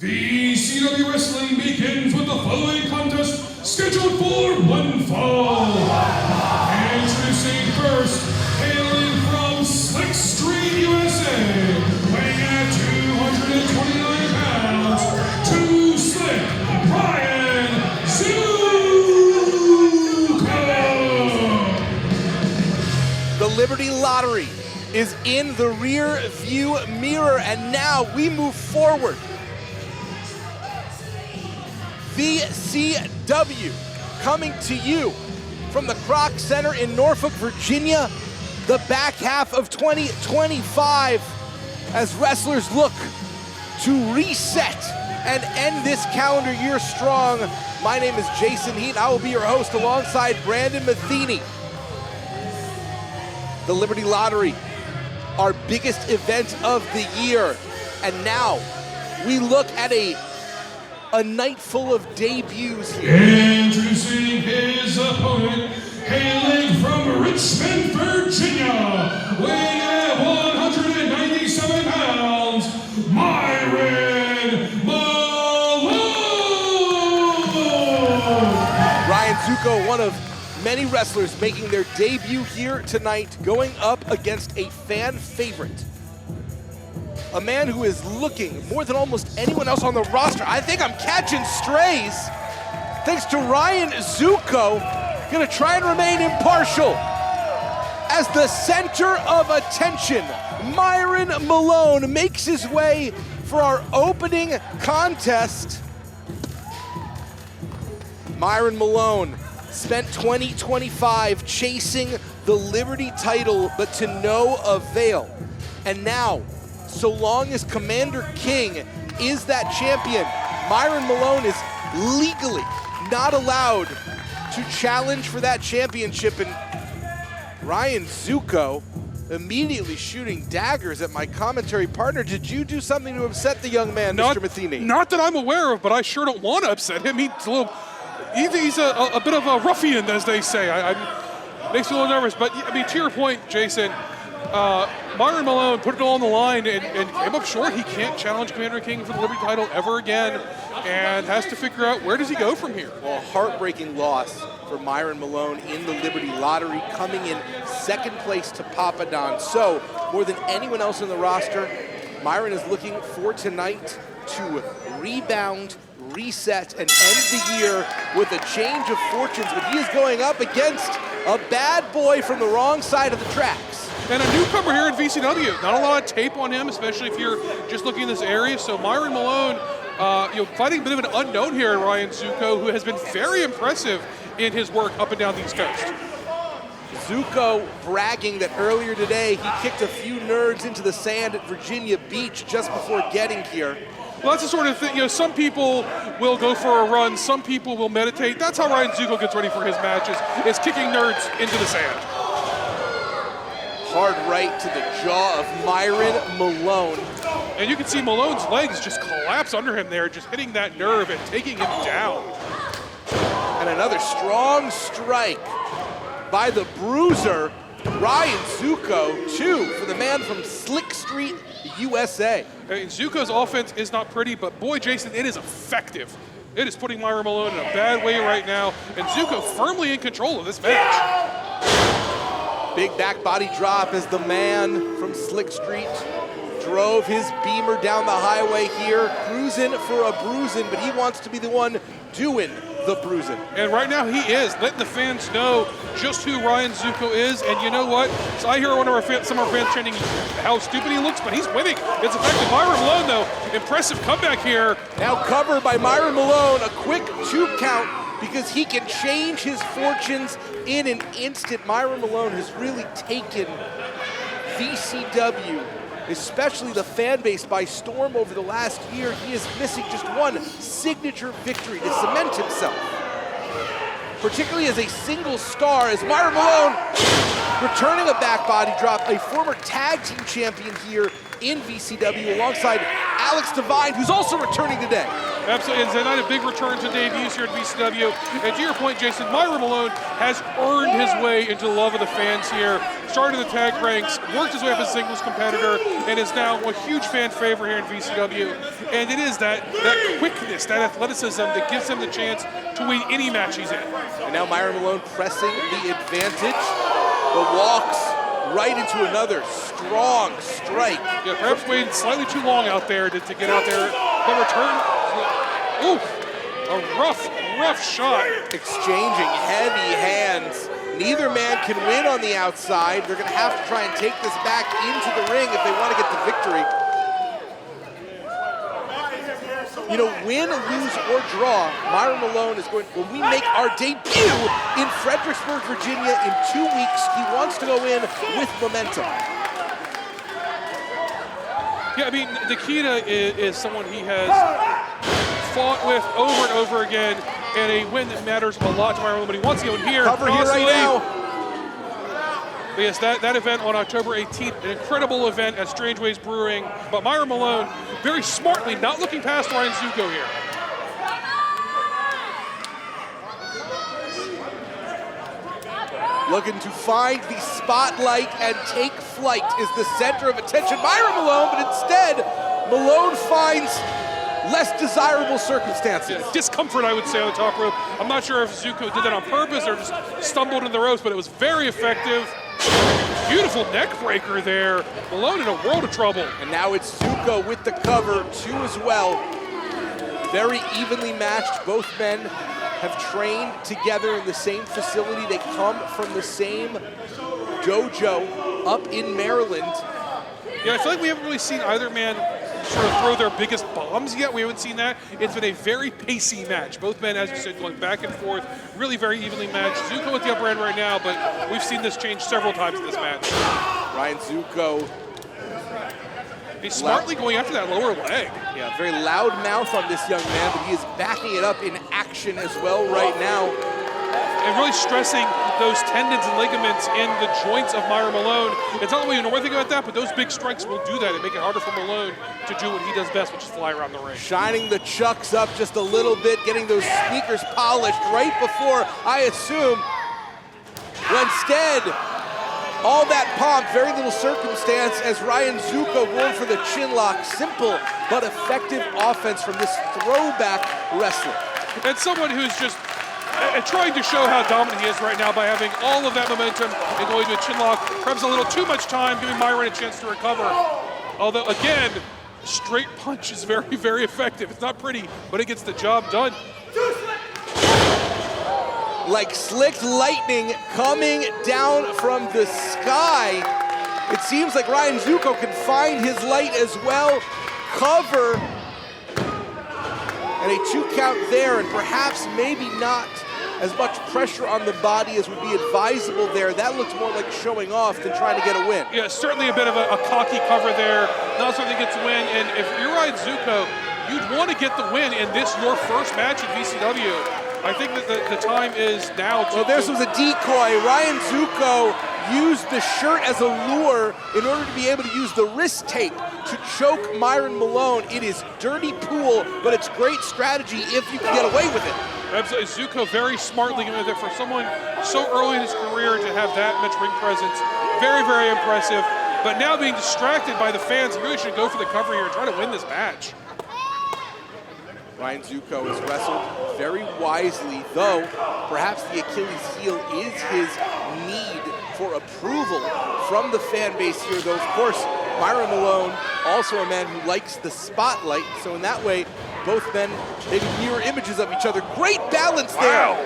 VCW Wrestling begins with the following contest scheduled for one fall. Introducing first, hailing from Slick Street, USA, weighing at 229 pounds, Too Slick, Ryan Zukko. The Liberty Lottery is in the rear view mirror, and now we move forward. VCW coming to you from the Kroc Center in Norfolk, Virginia, the back half of 2025 as wrestlers look to reset and end this calendar year strong. My name is Jason Heat. I will be your host alongside Brandon Metheny. The Liberty Lottery, our biggest event of the year. And now we look at a night full of debuts here. Introducing his opponent, hailing from Richmond, Virginia, weighing at 197 pounds, Myron Malone! Ryan Zukko, one of many wrestlers making their debut here tonight, going up against a fan favorite. A man who is looking more than almost anyone else on the roster. I think I'm catching strays. Thanks to Ryan Zukko, gonna try and remain impartial. As the center of attention, Myron Malone makes his way for our opening contest. Myron Malone spent 2025 chasing the Liberty title, but to no avail. And now, so long as Commander King is that champion, Myron Malone is legally not allowed to challenge for that championship. And Ryan Zukko immediately shooting daggers at my commentary partner. Did you do something to upset the young man, Mr. Metheny? Not that I'm aware of, but I sure don't want to upset him. He's a bit of a ruffian, as they say. Makes me a little nervous. But I mean, to your point, Jason, Myron Malone put it all on the line and came up short. He can't challenge Commander King for the Liberty title ever again, and has to figure out where does he go from here. Well, heartbreaking loss for Myron Malone in the Liberty Lottery, coming in second place to Papa Don. So, more than anyone else in the roster, Myron is looking for tonight to rebound, reset, and end the year with a change of fortunes. But he is going up against a bad boy from the wrong side of the tracks. And a newcomer here in VCW. Not a lot of tape on him, especially if you're just looking in this area. So Myron Malone, fighting a bit of an unknown here, Ryan Zukko, who has been very impressive in his work up and down the East Coast. Zukko bragging that earlier today he kicked a few nerds into the sand at Virginia Beach just before getting here. Well, that's the sort of thing, some people will go for a run, some people will meditate. That's how Ryan Zukko gets ready for his matches, is kicking nerds into the sand. Hard right to the jaw of Myron Malone. And you can see Malone's legs just collapse under him there, just hitting that nerve and taking him down. And another strong strike by the bruiser, Ryan Zukko, too, for the man from Slick Street, USA. Hey, Zukko's offense is not pretty, but boy, Jason, it is effective. It is putting Myron Malone in a bad way right now, and Zukko firmly in control of this match. Big back body drop as the man from Slick Street drove his Beamer down the highway here, cruising for a bruising, but he wants to be the one doing the bruising. And right now he is letting the fans know just who Ryan Zukko is. And you know what? So I hear some of our fans chanting how stupid he looks, but he's winning. It's effective. Myron Malone, though, impressive comeback here. Now covered by Myron Malone, a quick 2 count because he can change his fortunes in an instant. Myron Malone has really taken VCW, especially the fan base, by storm over the last year. He is missing just one signature victory to cement himself, particularly as a single star, as Myron Malone returning a back body drop, a former tag team champion here in VCW alongside Alex Devine, who's also returning today. Absolutely, it's a night of big returns and debuts here at VCW. And to your point, Jason, Myron Malone has earned his way into the love of the fans here. Started in the tag ranks, worked his way up as a singles competitor, and is now a huge fan favorite here in VCW. And it is that quickness, that athleticism that gives him the chance to win any match he's in. And now Myron Malone pressing the advantage, but walks right into another strong strike. Yeah, perhaps waited slightly too long out there to get out there, but return. Oof, a rough shot. Exchanging heavy hands. Neither man can win on the outside. They're gonna have to try and take this back into the ring if they want to get the victory. You know, win, lose, or draw, Myron Malone is going, when we make our debut in Fredericksburg, Virginia in 2 weeks, he wants to go in with momentum. Yeah, I mean, Nikita is someone he has fought with over and over again, and a win that matters a lot to Myron Malone, but he wants to go in here. Cover here right now. But yes, that event on October 18th, an incredible event at Strange Ways Brewing, but Myron Malone very smartly not looking past Ryan Zukko here. Looking to find the spotlight and take flight is the center of attention. Myron Malone, but instead, Malone finds less desirable circumstances. Yeah, discomfort, I would say, on the top rope. I'm not sure if Zukko did that on purpose or just stumbled in the ropes, but it was very effective. Beautiful neck breaker there. Malone in a world of trouble. And now it's Zukko with the cover, too, as well. Very evenly matched. Both men have trained together in the same facility. They come from the same dojo up in Maryland. Yeah, I feel like we haven't really seen either man sort of throw their biggest bombs yet. We haven't seen that. It's been a very pacey match. Both men, as you said, going back and forth, really very evenly matched. Zukko with the upper end right now, but we've seen this change several times in this match. Ryan Zukko. He's smartly going after that lower leg. Yeah, very loud mouth on this young man, but he is backing it up in action as well right now. And really stressing those tendons and ligaments in the joints of Myron Malone. It's not that we know anything about that, but those big strikes will do that and make it harder for Malone to do what he does best, which is fly around the ring. Shining the chucks up just a little bit, getting those sneakers polished right before, I assume, well, instead, all that pomp, very little circumstance as Ryan Zukko going for the chin lock. Simple but effective offense from this throwback wrestler. And someone who's just trying to show how dominant he is right now by having all of that momentum and going to a chin lock. Perhaps a little too much time, giving Myron a chance to recover. Although, again, straight punch is very, very effective. It's not pretty, but it gets the job done. Like slick lightning coming down from the sky. It seems like Ryan Zukko can find his light as well. Cover. And a 2 count there, and perhaps maybe not as much pressure on the body as would be advisable there. That looks more like showing off than trying to get a win. Yeah, certainly a bit of a cocky cover there. Not something that gets a win. And if you're Ryan Zukko, you'd want to get the win in this, your first match in VCW. I think that the time is now. Well, this was a decoy. Ryan Zukko used the shirt as a lure in order to be able to use the wrist tape to choke Myron Malone. It is dirty pool, but it's great strategy if you can get away with it. Absolutely, Zukko very smartly with it for someone so early in his career to have that much ring presence. Very, very impressive. But now being distracted by the fans, he really should go for the cover here and try to win this match. Ryan Zukko has wrestled very wisely, though perhaps the Achilles heel is his need for approval from the fan base here, though of course Myron Malone, also a man who likes the spotlight, so in that way both men maybe mirror images of each other. Great balance there. Wow.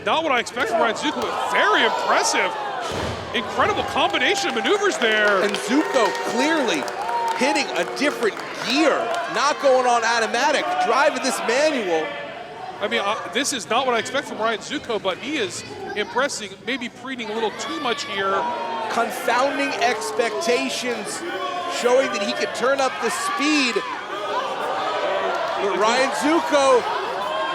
Not what I expect from Ryan Zukko, but very impressive. Incredible combination of maneuvers there. And Zukko clearly hitting a different gear, not going on automatic, driving this manual. I mean, this is not what I expect from Ryan Zukko, but he is impressing, maybe preening a little too much here. Confounding expectations, showing that he can turn up the speed. But Ryan Zukko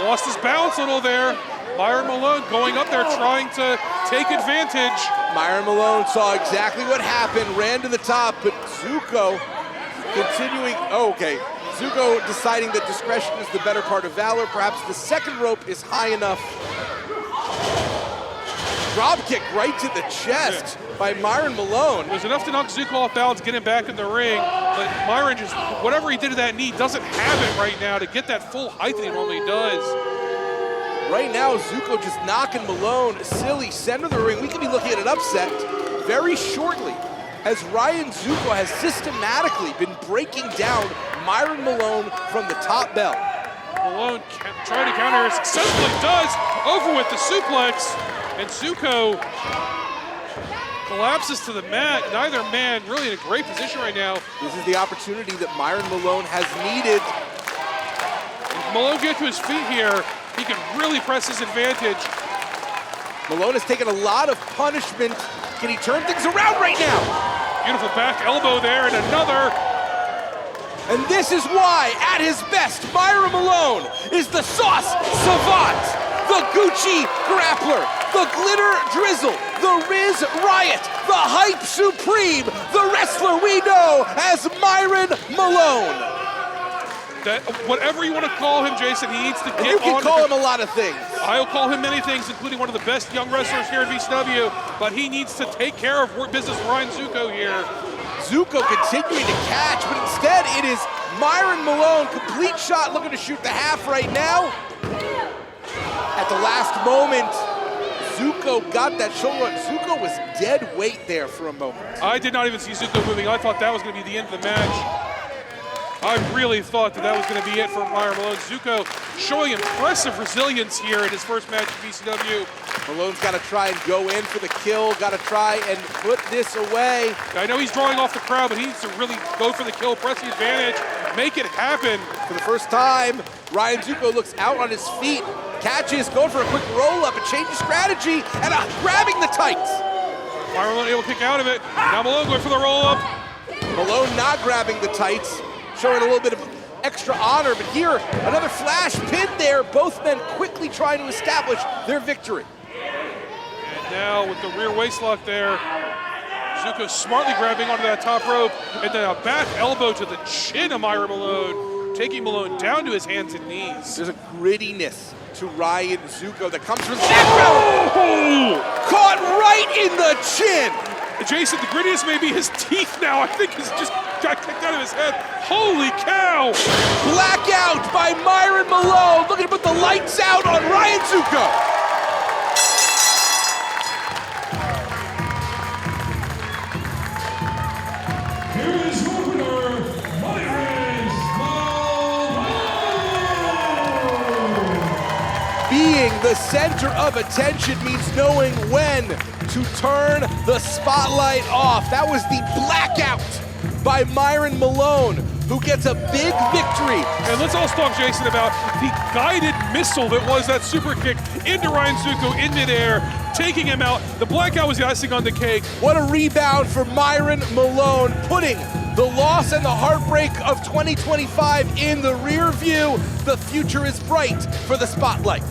lost his balance a little there. Myron Malone going up there trying to take advantage. Myron Malone saw exactly what happened, ran to the top, but Zukko Continuing, oh, okay. Zukko deciding that discretion is the better part of valor. Perhaps the second rope is high enough. Drop kick right to the chest by Myron Malone. It was enough to knock Zukko off balance, get him back in the ring, but Myron just, whatever he did to that knee, doesn't have it right now to get that full height that he normally does. Right now, Zukko just knocking Malone silly center of the ring. We could be looking at an upset very shortly, as Ryan Zukko has systematically been breaking down Myron Malone from the top bell. Malone trying to counter, successfully does, over with the suplex, and Zukko collapses to the mat. Neither man really in a great position right now. This is the opportunity that Myron Malone has needed. If Malone gets to his feet here, he can really press his advantage. Malone has taken a lot of punishment. Can he turn things around right now? Beautiful back elbow there, and another. And this is why, at his best, Myron Malone is the sauce savant, the Gucci grappler, the glitter drizzle, the Riz Riot, the hype supreme, the wrestler we know as Myron Malone. That, whatever you want to call him, Jason, he needs to get on. You can call him a lot of things. I'll call him many things, including one of the best young wrestlers here at VCW, but he needs to take care of business with Ryan Zukko here. Zukko continuing to catch, but instead it is Myron Malone, complete shot, looking to shoot the half right now. At the last moment, Zukko got that shoulder. Zukko was dead weight there for a moment. I did not even see Zukko moving. I thought that was going to be the end of the match. I really thought that was going to be it for Myron Malone. Zukko showing impressive resilience here in his first match at VCW. Malone's got to try and go in for the kill, got to try and put this away. I know he's drawing off the crowd, but he needs to really go for the kill, press the advantage, make it happen. For the first time, Ryan Zukko looks out on his feet, catches, going for a quick roll-up, a change of strategy, and grabbing the tights. Myron Malone able to kick out of it. Now Malone going for the roll-up. Malone not grabbing the tights, showing a little bit of extra honor, but here, another flash pin there. Both men quickly trying to establish their victory. And now with the rear waist lock there, Zukko smartly grabbing onto that top rope, and then a back elbow to the chin of Myron Malone, taking Malone down to his hands and knees. There's a grittiness to Ryan Zukko that comes from that caught right in the chin. Jason, the grittiest may be his teeth now. I think he's just got kicked out of his head. Holy cow! Blackout by Myron Malone, looking to put the lights out on Ryan Zukko. Here is your winner, Myron Malone. Being the center of attention means knowing when to turn the spotlight off. That was the blackout by Myron Malone, who gets a big victory. And let's all talk, Jason, about the guided missile that was that super kick into Ryan Zukko in midair, taking him out. The blackout was the icing on the cake. What a rebound for Myron Malone, putting the loss and the heartbreak of 2025 in the rear view. The future is bright for the Spotlight.